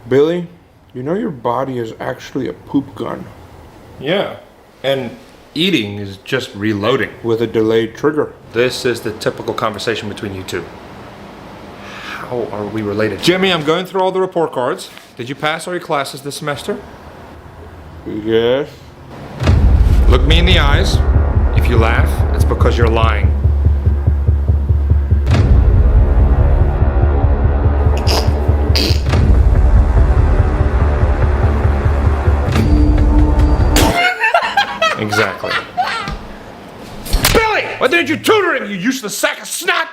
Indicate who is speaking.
Speaker 1: Billy, you know your body is actually a poop gun
Speaker 2: Yeah. And eating is just reloading.
Speaker 1: with a delayed trigger.
Speaker 2: This is the typical conversation between you two. How are we related? Jimmy, I'm going through all the report cards. Did you pass all your classes this semester?
Speaker 1: Yes.
Speaker 2: Look me in the eyes. If you laugh, it's because you're lying. Exactly. Billy! Why didn't you tutor him, you useless sack of snot?